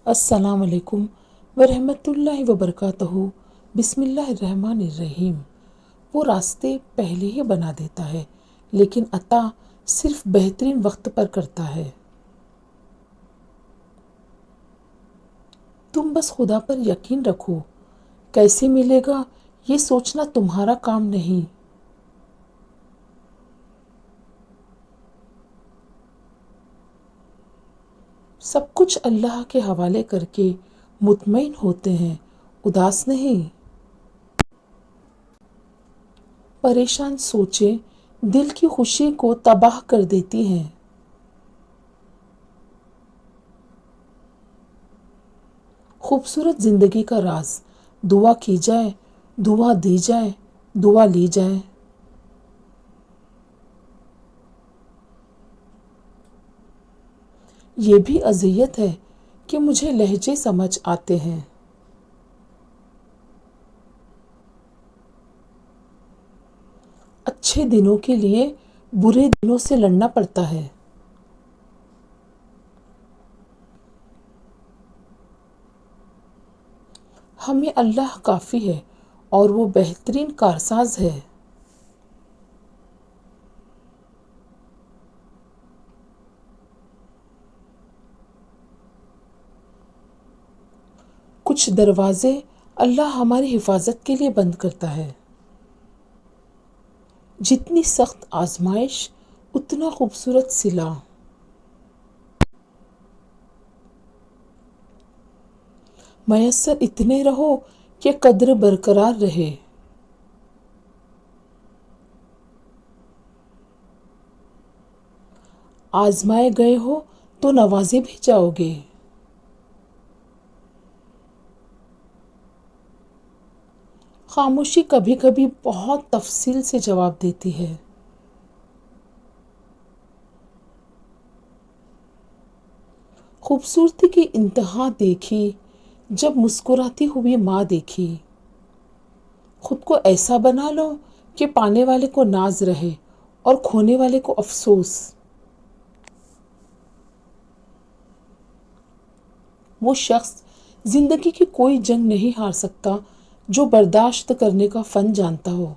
السلام علیکم ورحمۃ اللہ وبرکاتہ۔ بسم اللہ الرحمن الرحیم۔ وہ راستے پہلے ہی بنا دیتا ہے لیکن عطا صرف بہترین وقت پر کرتا ہے۔ تم بس خدا پر یقین رکھو، کیسے ملے گا یہ سوچنا تمہارا کام نہیں۔ سب کچھ اللہ کے حوالے کر کے مطمئن ہوتے ہیں، اداس نہیں۔ پریشان سوچیں دل کی خوشی کو تباہ کر دیتی ہیں۔ خوبصورت زندگی کا راز، دعا کی جائے، دعا دی جائے، دعا لی جائے۔ یہ بھی اذیت ہے کہ مجھے لہجے سمجھ آتے ہیں۔ اچھے دنوں کے لیے برے دنوں سے لڑنا پڑتا ہے۔ ہمیں اللہ کافی ہے اور وہ بہترین کارساز ہے۔ کچھ دروازے اللہ ہماری حفاظت کے لیے بند کرتا ہے۔ جتنی سخت آزمائش اتنا خوبصورت صلہ۔ میسر اتنے رہو کہ قدر برقرار رہے۔ آزمائے گئے ہو تو نوازے بھی جاؤ گے۔ خاموشی کبھی کبھی بہت تفصیل سے جواب دیتی ہے۔ خوبصورتی کی انتہا دیکھی جب مسکراتی ہوئی ماں دیکھی۔ خود کو ایسا بنا لو کہ پانے والے کو ناز رہے اور کھونے والے کو افسوس۔ وہ شخص زندگی کی کوئی جنگ نہیں ہار سکتا جو برداشت کرنے کا فن جانتا ہو۔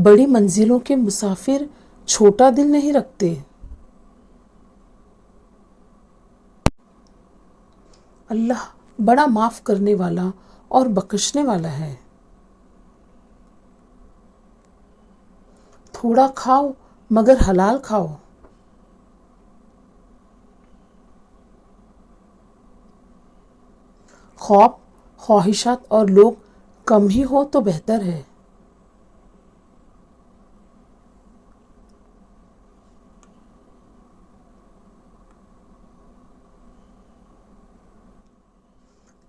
بڑی منزلوں کے مسافر چھوٹا دل نہیں رکھتے۔ اللہ بڑا معاف کرنے والا اور بخشنے والا ہے۔ تھوڑا کھاؤ مگر حلال کھاؤ۔ خواب، خواہشات اور لوگ کم ہی ہو تو بہتر ہے۔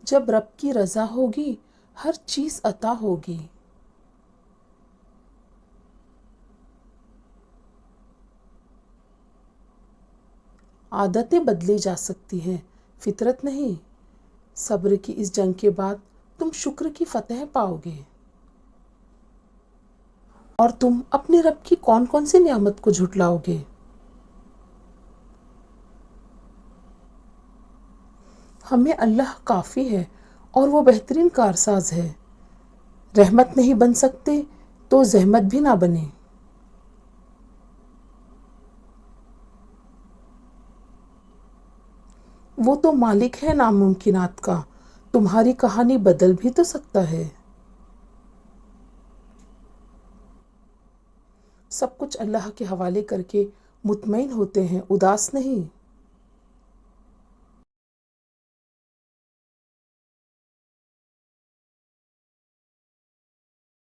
جب رب کی رضا ہوگی ہر چیز عطا ہوگی۔ عادتیں بدلی جا سکتی ہیں، فطرت نہیں۔ صبر کی اس جنگ کے بعد تم شکر کی فتح پاؤ گے۔ اور تم اپنے رب کی کون کون سی نعمت کو جھٹلاؤ گے۔ ہمیں اللہ کافی ہے اور وہ بہترین کارساز ہے۔ رحمت نہیں بن سکتے تو زحمت بھی نہ بنے۔ وہ تو مالک ہے ناممکنات کا، تمہاری کہانی بدل بھی تو سکتا ہے۔ سب کچھ اللہ کے حوالے کر کے مطمئن ہوتے ہیں، اداس نہیں۔